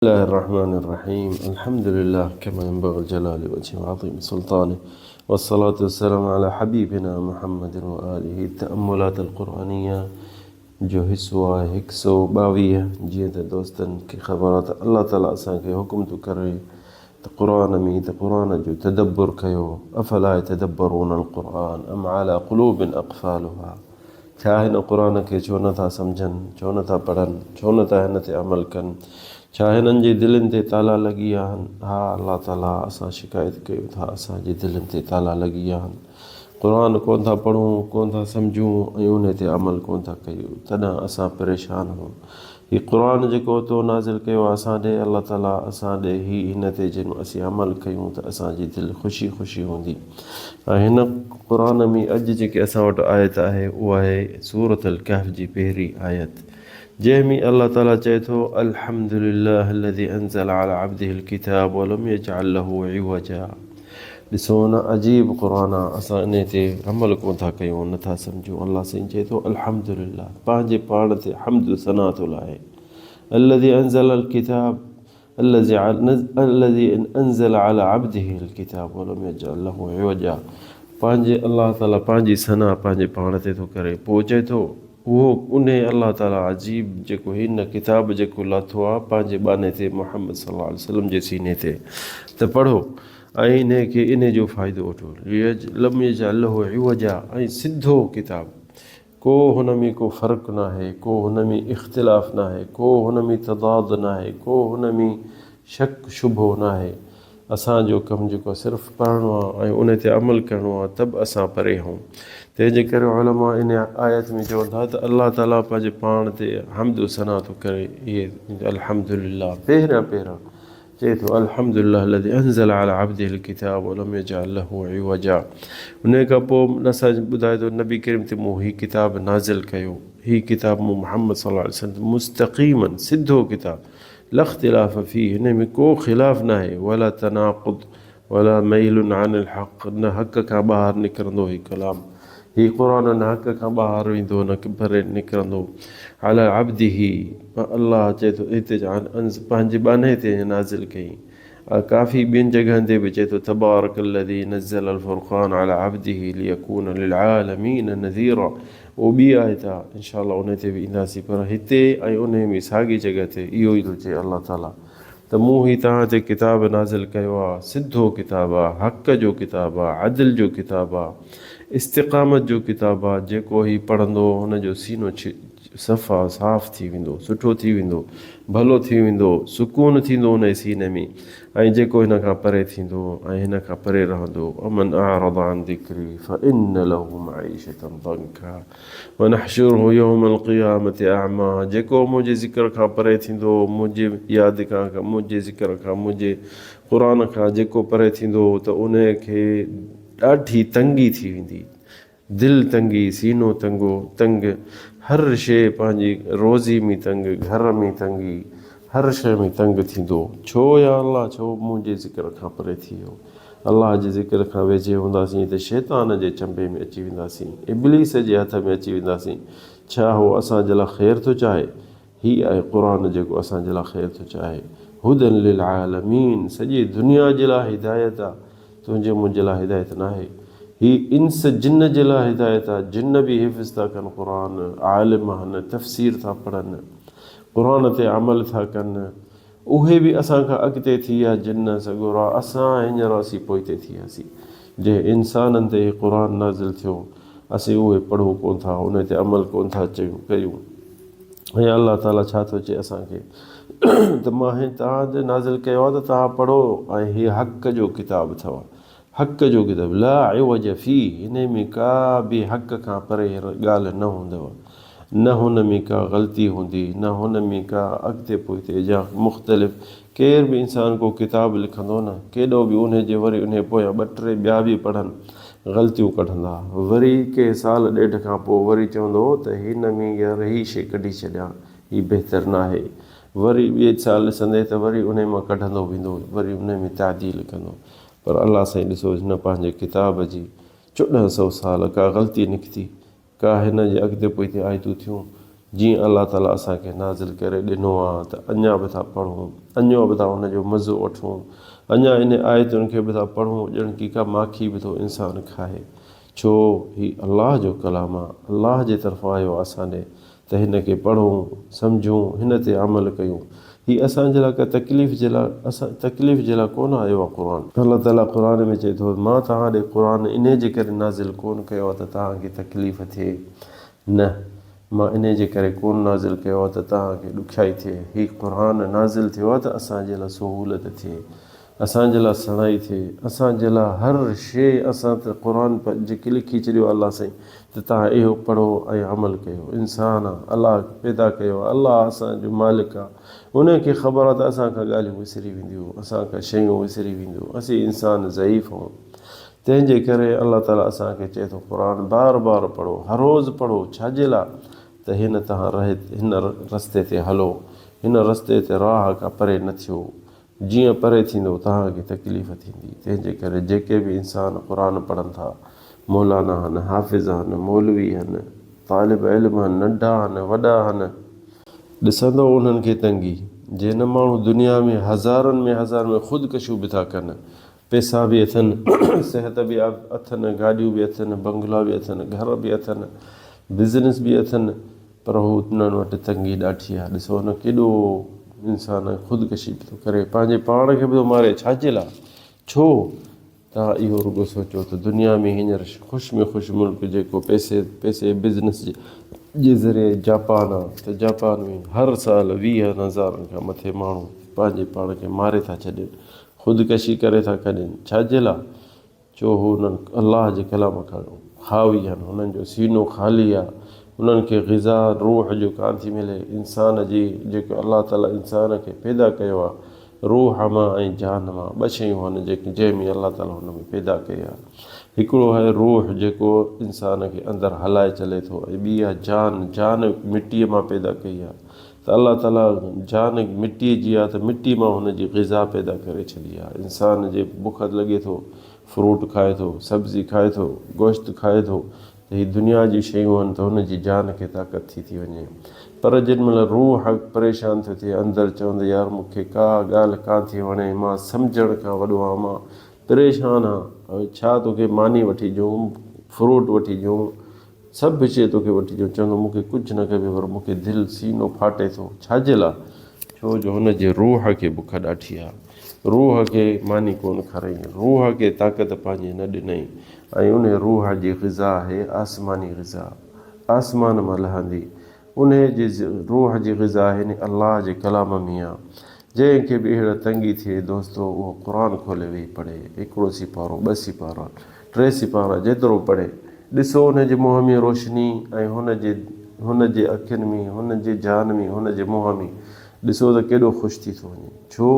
بسم الله الرحمن الرحيم. الحمد لله كما ينبغي الجلال وجهه وعظيم سلطانه، والصلاة والسلام على حبيبنا محمد وآله. التأملات القرآنية जो हिस्सो आहे 122। जीअं त दोस्तनि खे ख़बर आहे त अल्लाह ताला असांखे हुकुम थो करे त क़ुरान जो तदब्बुर कयो। अफला यतदब्बरून अलक़ुरान अम अला क़ुलूबिन अक़फ़ालुहा। छा हिन क़ुरान खे छो नथा सम्झनि, छो नथा पढ़नि, छो नथा हिन ते अमल कनि, छा हिननि जी दिलनि ते ताला लॻी विया आहिनि? हा, अल्लाह ताला असां शिकायत कयूं था असांजी दिलनि ते ताला लॻी विया आहिनि। क़ुरान कोन था पढ़ूं, कोन था सम्झूं ऐं उन ते अमल कोन था कयूं, तॾहिं असां परेशान आहियूं। हीउ क़ुरान जेको तो नाज़िल कयो आहे असां ॾे अल्लाह ताला, असां ॾे हिन ते जिन असीं अमल कयूं त असांजी दिलि ख़ुशी ख़ुशी हूंदी। ऐं हिन क़ुरान में अॼु जेके असां वटि आयत आहे उहा आहे सूरत अल कहफ़ जी पहिरीं आयत, जंहिंमें अल्लाह ताला चए थो अल्हम्दुलिल्लाह अल्लज़ी अंज़ल अला अब्दिहिल किताब वलम यजअल लहू इवजा। ॾिसो न अजीब क़ुरान आहे, असां इन ते अमल कोन था कयूं, नथा सम्झूं। अल्लाह साईं चए थो अल्हम्दुलिल्लाह, पंहिंजे पाण ते हम्द सना थो लाहे। अल्लज़ी अंज़ल अल किताब अल्लज़ी अंज़ल अला अब्दिहिल किताब वलम यजअल लहू इवजा। पंहिंजे अल्लाह ताला पंहिंजी सना पंहिंजे पाण ते थो करे, पोइ चए थो उहो उन अल्लाह ताला अजीब जेको हिन किताब जेको लाथो आहे पंहिंजे बाने ते मुहम्मद सल्लल्लाहु अलैहि वसल्लम जे सीने ते, त पढ़ो ऐं इन खे इन जो फ़ाइदो वठो। लम यजअल लहू इवजा, ऐं सिधो किताब, को हुन में को फ़र्क़ु न आहे, को हुन में इख़्तिलाफ़ न आहे, को हुन में तदाद न आहे, को हुन में शक शुबो न आहे। असांजो कमु जेको सिर्फ़ु पढ़णो आहे ऐं उन ते अमल करिणो आहे, त बि असां परे हूं। तंहिंजे करे उलमा इन आयत में चवनि था त अल्लाह ताला पंहिंजे पाण ते हम्द सना थो करे। इहे अल्हम्दुलिल्लाह पहिरियां चए थो अल्हम्दुलिल्लाह अल्लज़ी अंज़ल अला अब्दिहिल किताब वलम यजअल लहू इवजा। उन खां पोइ असां ॿुधाए थो नबी करीम ते मूं हीउ किताब नाज़िल कयो, हीउ किताब मूं मुहम्मद सल्लल्लाहु अलैहि वसल्लम मुस्तक़ीमन, सिधो किताब, लख़्तिलाफ़ फ़ी, हिन में को ख़िलाफ़ न आहे, वला तनाक़ुद वला मैलुन अनिल हक़, न हक़ खां ॿाहिरि निकिरंदो हीउ कलाम, हीउ क़ुरान न हक़ खां ॿाहिरि वेंदो, न परे निकिरंदो। अला अब्दिही, अल्लाह चए थो हिते पंहिंजे बाने ते नाज़िल कई। काफ़ी ॿियनि जॻहनि ते बि चए थो तबारकल्लज़ी नज़्ज़ल अल फ़ुरक़ान अला अब्दिही लियकून लिलआलमीन नज़ीरा। उहो ॿी आयत आहे, इंशाअल्लाह उन ते बि ईंदासीं, पर हिते ऐं उन में साॻी जॻह ते इहो ई थो चए अल्लाह ताला त मूं ही तव्हां ते किताब नाज़िल कयो आहे, सिधो किताब आहे, हक़ जो किताब आहे, अदिल जो किताब आहे, इस्तिक़ामत जो किताब आहे। जेको ही पढ़ंदो हुनजो सीनो सफ़ा साफ़ थी वेंदो, सुठो थी वेंदो, भलो थी वेंदो, सुकून थींदो उन सीने में। ऐं जेको हिन खां परे थींदो ऐं हिन खां परे रहंदो, अमन अअरज़ अन ज़िक्री फ़इन्न लहू मईशतन ज़ंका वनहशुरुहु यौमल क़ियामति अअमा। जेको मुंहिंजे ज़िक्र खां परे थींदो, मुंहिंजे यादि खां, मुंहिंजे ज़िक्र खां, मुंहिंजे क़ुरान खां जेको परे थींदो त उन खे ॾाढी तंगी थी वेंदी, दिलि तंगी, सीनो तंग, हर शइ पंहिंजी रोज़ी में तंग, घर में तंगी, हर शइ में तंग थींदो। छो या अल्लाह, छो मुंहिंजे ज़िक्र खां परे थी वियो। अल्लाह जे ज़िक्र खां वेझे हूंदासीं त शैतान जे चंबे में अची वेंदासीं, इब्लीस जे हथ में अची वेंदासीं। छा हो असांजे लाइ ख़ैर थो चाहे? हीउ आहे क़ुरान जेको असांजे लाइ ख़ैर थो चाहे। हुदन लिल आलमीन, सॼी दुनिया जे लाइ हिदायत आहे, तुंहिंजे मुंहिंजे लाइ हिदायत न आहे। ही इंस जिन जे लाइ हिदायत आहे, जिन बि हिफ़्ज़ था कनि क़ुरान, आलिम आहिनि, तफ़सीर था पढ़नि, क़ुरान ते अमल था कनि, उहे बि असांखां अॻिते थी विया जिन सॻुरा। असां हींअर असीं पोइते थी वियासीं। जंहिं इंसाननि ते क़ुरान नाज़िल थियो असीं उहे पढ़ूं कोन था, उन ते अमल कोन था कयूं। ऐं अल्लाह ताला छा थो चए असांखे त मां तव्हां ते नाज़िल कयो आहे त तव्हां पढ़ो, ऐं हीअ हक़ जो किताबु अथव, हक़ जो किताब, ला इवज फी, हिन में का बि हक़ खां परे ॻाल्हि न हूंदव, न हुन में का ग़लती हूंदी, न हुन में का अॻिते पोइते जा मुख़्तलिफ़। केर बि इंसान को किताब लिखंदो न, केॾो बि उन जे वरी उन पोयां 2-3 ॿिया बि पढ़नि, ग़लतियूं कढंदा, वरी कंहिं साल ॾेढ खां पोइ वरी चवंदो त हिन में यार हीअ शइ कढी छॾियां, हीअ बहितर न आहे। वरी ॿिए साल ॾिसंदे त वरी उन मां कढंदो वेंदो, वरी उन में तादील कंदो। पर अल्लाह साईं ॾिसो हिन पंहिंजे किताब जी 1400 साल का ग़लती निकिती, का हिन जे अॻिते पोइते आयतूं थियूं, जीअं अल्लाह ताला असांखे नाज़िल करे ॾिनो आहे त अञा बि था पढ़ूं। अञो बि था हुनजो मज़ो वठूं, अञा इन आयतुनि खे बि था पढ़ूं, ॼण की का माखी बि थो इंसानु खाए। छो ही अलाह जो कलाम आहे, अलाह जे तरफ़ां आयो आहे असांॾे, त हिन खे पढ़ूं, सम्झूं, हिन ते अमल कयूं। हीअ असांजे लाइ का तकलीफ़ जे लाइ, तकलीफ़ जे लाइ कोन आयो आहे क़ुर। अलाह ताला क़ुर में चए थो, मां तव्हां ॾे क़ुर इन जे करे नाज़िल कोन कयो आहे त तव्हांखे तकलीफ़ थिए, न, मां इन जे करे कोन नाज़िल कयो आहे त तव्हांखे ॾुखियाई थिए। हीउ क़ुर नाज़िल थियो आहे त असांजे लाइ सहूलियत थिए, असांजे लाइ सणाई थिए, असांजे लाइ हर शइ। असां त क़ुर जेके लिखी छॾियो आहे अलाह साईं, त तव्हां इहो पढ़ो ऐं अमल कयो। इंसानु आहे, अलाह पैदा कयो आहे, अलाह असांजो मालिक आहे, उनखे ख़बर आहे त असां खां ॻाल्हियूं विसरी वेंदियूं, असां खां शयूं विसरी वेंदियूं, असीं इंसान ज़ईफ़ आहियूं। तंहिंजे करे अलाह ताला असांखे चए थो क़ुर बार बार पढ़ो, हर रोज़ु पढ़ो। छाजे लाइ? त हिन रस्ते ते हलो, हिन रस्ते ते राह खां परे न थियो। जीअं परे थींदो तव्हांखे तकलीफ़ थींदी। तंहिंजे करे जेके बि इंसान क़ुर पढ़नि था, मौलाना आहिनि, हाफ़िज़ आहिनि, मौलवी आहिनि, तालिब इल्म आहिनि, नंढा आहिनि, वॾा आहिनि, ॾिसंदो उन्हनि खे तंगी। जे न माण्हू दुनिया में हज़ारनि में ख़ुदकशियूं बि था कनि, पैसा बि अथनि, सिहत बि अथनि, गाॾियूं बि अथनि, बंगला बि अथनि, घर बि अथनि, बिज़नेस बि अथनि, पर हू उन्हनि वटि तंगी ॾाठी आहे। ॾिसो न केॾो इंसान ख़ुदकशी बि थो करे, पंहिंजे पाण खे बि थो मारे। छाजे लाइ? छो? तव्हां इहो रुॻो सोचो त दुनिया में हींअर ख़ुशि में ख़ुशि मुल्क जेको पैसे बिज़नेस जे ज़रिए जापान आहे, त जापान में हर साल 20,000 खां मथे माण्हू पंहिंजे पाण खे मारे था छॾनि, ख़ुदकशी करे था कनि। छाजे लाइ? छो हुननि अलाह जे कलाम खां हावी आहिनि, हुननि जो सीनो ख़ाली आहे, हुननि खे ग़िज़ा रूह जो कान थी मिले। इंसान जी जेको अलाह ताला इंसान खे पैदा कयो आहे, रूह मां ऐं जान मां, ॿ शयूं आहिनि जंहिंमें अलाह ताला हुन में पैदा कई आहे। हिकिड़ो आहे रूह जेको इंसान खे अंदरि हलाए चले थो, ऐं ॿी आहे जान मिटीअ मां पैदा कई आहे। त अलाह ताला जान मिटीअ जी आहे, त मिटी मां हुनजी ग़िज़ा पैदा करे छॾी आहे। इंसान जे बुख लॻे थो, फ्रूट खाए थो, सब्ज़ी खाए थो, गोश्त खाए थो, त हीअ दुनिया जी शयूं आहिनि, त हुनजी जान खे ताक़त थी वञे। पर जेॾी महिल रूह परेशान थो थिए, अंदरि चवंदो यार मूंखे का ॻाल्हि कान थी वणे, मां सम्झण खां वॾो आहियां, मां परेशान आहियां, छा तोखे मानी वठी ॾियूं, फ्रूट वठी ॾियूं, सभु शइ तोखे वठी ॾियूं, चवंदो मूंखे कुझु न कबे, पर मूंखे दिलि सीनो फाटे थो। छाजे लाइ? छो जो हुनजे रूह खे बुख ॾाठी आहे, रूह खे मानी कोन खाराई, रूह खे ताक़त पंहिंजी न ॾिनई। ऐं उन रूह जी ग़िज़ा आहे आसमानी ग़िज़ा, आसमान मां लहंदी। उन जी रूह जी ग़िज़ा आहे अलाह जे कलाम में आहे। जंहिंखे बि अहिड़ा तंगी थिए दोस्तो, उहो क़ुर खोले वेही पढ़े, हिकिड़ो सिपारो, 2 सिपारा, 3 सिपारा, जेतिरो पढ़े। ॾिसो हुनजे मुंहं में रोशनी, ऐं हुनजे अखियुनि में, हुनजे जान में, हुनजे मुंहं में ॾिसो त केॾो ख़ुशि थी थो वञे। छो?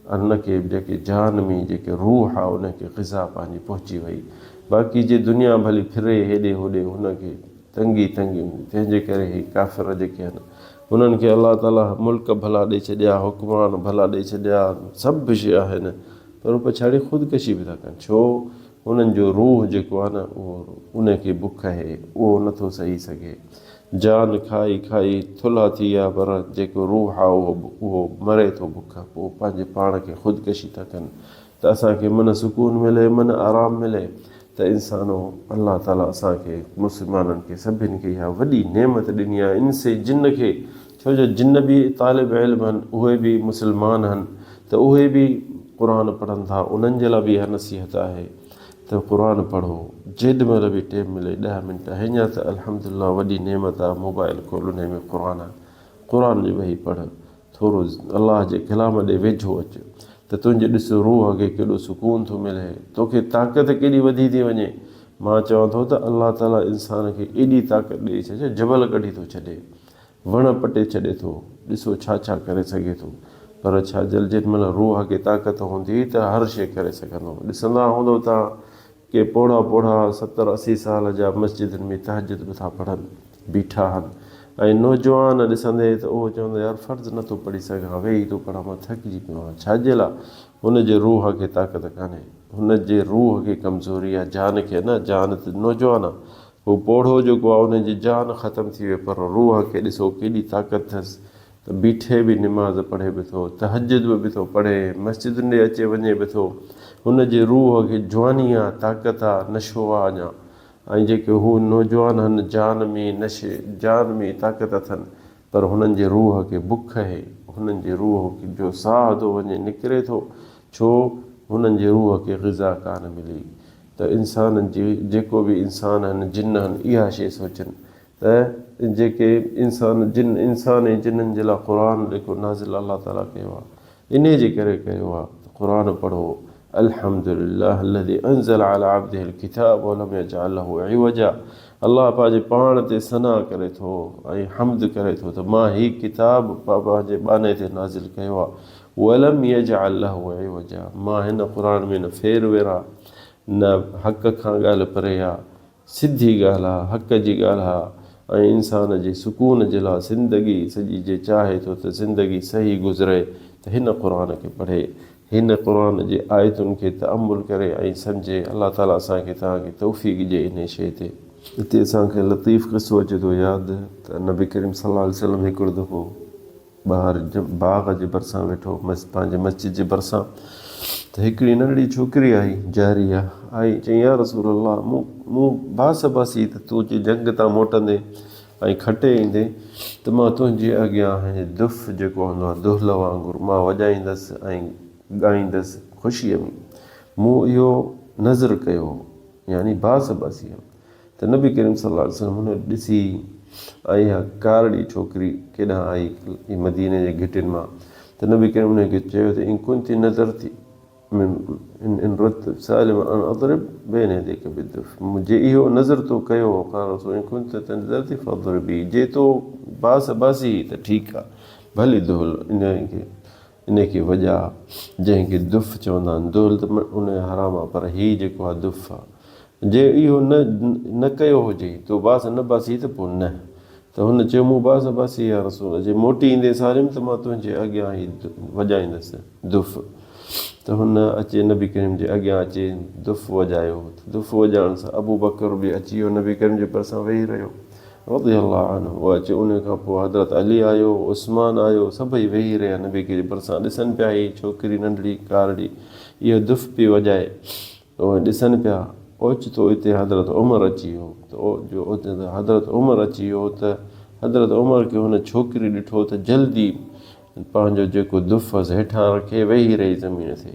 हुनखे जेके जान में जेके रूह आहे, उनखे ग़िज़ा पंहिंजी पहुची वई। बाक़ी जे दुनिया भली फिरे हेॾे होॾे, हुनखे तंगी हूंदी। तंहिंजे करे ही काफ़िर जेके आहिनि, हुननि खे अलाह ताला मुल्क भला ॾेई छॾिया, हुक्मरान भला ॾेई छॾिया, सभु शइ आहिनि, पर पछाड़ी ख़ुदकशी बि था कनि। छो? हुननि जो रूह जेको आहे न, उहो उनखे बुख आहे, उहो नथो सही सघे। जान खाई थुल्हा थी विया, पर जेको रूह आहे उहो मरे थो बुख, पोइ पंहिंजे पाण खे ख़ुदकशी था कनि। त असांखे मन सुकून मिले, मन आराम मिले, त इंसानो अलाह ताला असांखे मुस्लमाननि खे सभिनि खे इहा वॾी नेमत ॾिनी आहे, इंसे जिन खे। छो जो जिन बि तालिब इल्म आहिनि, उहे बि मुस्लमान आहिनि, त उहे बि क़ुर पढ़नि था। उन्हनि जे लाइ बि इहा नसीहत आहे त क़ुर पढ़ो, जेॾी महिल बि टाइम मिले 10 मिंट। हींअर त अल्हम्दुलिल्लाह वॾी नेमत आहे, मोबाइल खोल, उन में क़ुर जो वेही पढ़, थोरो अलाह जे कलाम ॾे वेझो अचु, त तुंहिंजे ॾिसो रूह खे केॾो सुकून थो मिले, तोखे ताक़त केॾी वधी थी वञे। मां चवां थो त अलाह ताला इंसान खे एॾी ताक़त ॾेई छॾे, जबल कढी थो छॾे, वण पटे छॾे थो, ॾिसो छा करे सघे थो। पर छा जेॾी महिल रूह खे ताक़त हूंदी त हर शइ करे सघंदो। ॾिसंदा हूंदो तव्हां के पोढ़ा 70-80 साल जा मस्जिदनि में तहज्जुद नथा पढ़नि, बीठा आहिनि, ऐं नौजवान ॾिसंदे त उहो चवंदो यार फ़र्ज़ु नथो पढ़ी सघां, वेही थो पढ़ां, मां थकिजी पियो आहियां। छाजे लाइ? हुनजे रूह खे ताक़त कान्हे, हुनजे रूह खे कमज़ोरी आहे, जान खे न, जान त नौजवान आहे, हू पोढ़ो जेको आहे उनजी जान ख़तमु थी वई, पर रूह खे ॾिसो केॾी ताक़त अथसि, त बीठे बि निमाज़ पढ़े बि थो, तहज्जुद बि थो पढ़े, मस्जिदुनि ॾे अचे वञे बि थो, हुनजे रूह खे जवानी आहे, ताक़त आहे, नशो आहे अञा। ऐं जेके हू नौजवान आहिनि जान में नशे, जान में ताक़त अथनि, पर हुननि जे रूह खे बुख आहे, हुननि जे रूह जो साह थो वञे, निकिरे थो, छो हुननि जे रूह खे ग़िज़ा कान मिली। त इंसाननि जी जेको बि इंसान आहिनि, जिन आहिनि, इहा शइ सोचनि त जेके इंसान ऐं जिन्हनि जे लाइ क़ुर जेको नाज़िल अलाह ताला कयो आहे, इन जे करे कयो आहे क़ुर पढ़ो। अल्हम्दुलिल्लाह अल्लज़ी अंज़ल अला अब्दिहिल किताब वलम यजअल लहू इवजा। अल्लाह पंहिंजे पाण ते सना करे थो ऐं हम्द करे थो त मां ही किताब पंहिंजे बाने ते नाज़िल कयो आहे, वलम यजअल लहू इवजा, मां हिन क़ुर में न फेर वेरा, न हक़ खां ॻाल्हि परे आहे, सिधी ॻाल्हि आहे, हक़ जी ॻाल्हि आहे। ऐं इंसान जे सुकून जे लाइ ज़िंदगी सॼी जे चाहे थो त ज़िंदगी सही गुज़रे त हिन क़ुर खे पढ़े, हिन क़ुर जे आयतुनि खे तअम्मुल करे ऐं सम्झे। अलाह ताला असांखे तव्हांखे तौफ़ीक़ ॾिए इन शइ ते। हिते असांखे लतीफ़ क़िसो अचे थो यादि त नबी करीम सल्लल्लाहु अलैहि वसल्लम हिकिड़ो दफ़ो ॿाहिरि बाग़ जे भरिसां वेठो, पंहिंजे मस्जिद जे भरिसां, त हिकिड़ी नंढड़ी छोकिरी आई, जारिया आई, चई या रसूल अल्लाह, मूं बास बासी त तूं जंग तां मोटंदे ऐं खटे ईंदे त मां तुंहिंजे अॻियां दुफ़ जेको हूंदो आहे दुहिल वांगुरु मां वॼाईंदसि ऐं ॻाईंदसि ख़ुशीअ में, मूं इहो नज़र कयो, यानी बास बासी। त नबी करीम सल्लल्लाहु अलैहि वसल्लम हुन ॾिसी ऐं इहा कारड़ी छोकिरी केॾां आई मदीने जे घिटियुनि मां, त नबी करीम हुनखे चयो त इन कुंती नज़र थी जे इहो नज़र तो कयो जे तो बास बासी त ठीकु आहे, भली दुहिल इनखे वॼा, जंहिंखे दुफ़ चवंदा आहिनि। दुहिल त उन हराम आहे, पर हीउ जेको आहे दुफ़ आहे। जे इहो न कयो हुजे तो बास न बासी त पोइ न, त हुन चयो मूं बास बासी या रसूल, जे मोटी ईंदे सारियुमि त मां तुंहिंजे अॻियां ई वॼाईंदसि दुफ़। त हुन अचे नबी करीम जे अॻियां अचे दुफ़ वॼायो, दुफ़ वॼाइण सां अबू बकर बि अची वियो, नबी करीम जे भरिसां वेही रहियो रज़ियल्लाहु अन्हु। उहो अचे, उन खां पोइ हज़रत अली आयो, उस्मान आयो, सभई वेही रहिया नबी करीम जे भरिसां, ॾिसनि पिया हीअ छोकिरी नंढड़ी कारड़ी इहो दुफ़ पई वॼाए, उहे ॾिसनि पिया। ओचितो हिते हज़रत उमर अची वियो, त हज़रत उमर अची वियो त हज़रत उमर खे हुन छोकिरी ॾिठो त जल्दी पंहिंजो जेको दुफ़ हुअसि हेठां रखे वेही रही ज़मीन ते,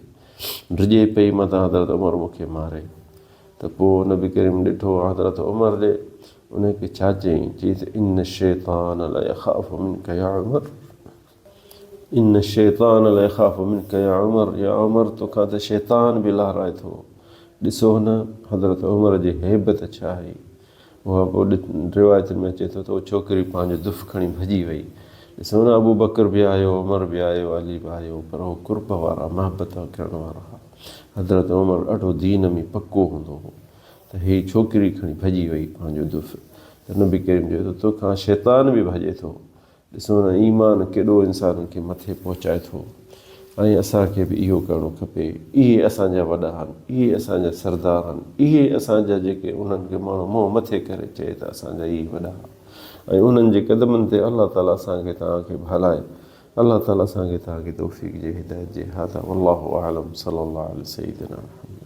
डिॼे पई मथां हज़रत उमर मूंखे मारे। त पोइ नबी करीम ॾिठो हज़रत उमर ॾे, उनखे छा चयईं, चई त इन शैतान ला यख़ाफ़ु मिनका या उमर, इन शैतान ला यख़ाफ़ु मिनका या उमर, या उमर तोखां त शैतान बि लाराए थो। ॾिसो हुन हज़रत उमर जी हैबत छा आहे। उहा पोइ रिवायतुनि में अचे थो त उहा छोकिरी पंहिंजो दुफ़ खणी भॼी वई। ॾिसो न अबू बकर बि आयो, उमर बि आयो, अली बि आयो, पर उहो कुर्ब वारा महबत करण वारा हुआ। हज़रत उमर ॾाढो दीन में पको हूंदो हो, त हीअ छोकिरी खणी भॼी वई पंहिंजो दुफ़। त नबी करीम चयो त तोखां शैतान बि भॼे थो। ॾिसो न ईमान केॾो इंसाननि खे मथे पहुचाए थो। ऐं असांखे बि इहो करिणो खपे। इहे असांजा वॾा आहिनि, इहे असांजा सरदार आहिनि, इहे असांजा जेके उन्हनि खे माण्हू मुंहुं मथे करे चए त असांजा इहे वॾा, ऐं उन्हनि जे क़दमनि ते अलाह ताला असांखे तव्हांखे हलाए। अलाह ताला असांखे तव्हांखे तौफ़ीक़ ॾिए, हिदायत ॾिए। हादा वल्लाहु अअलम, सल्लल्लाहु अला सय्यिदिना मुहम्मद।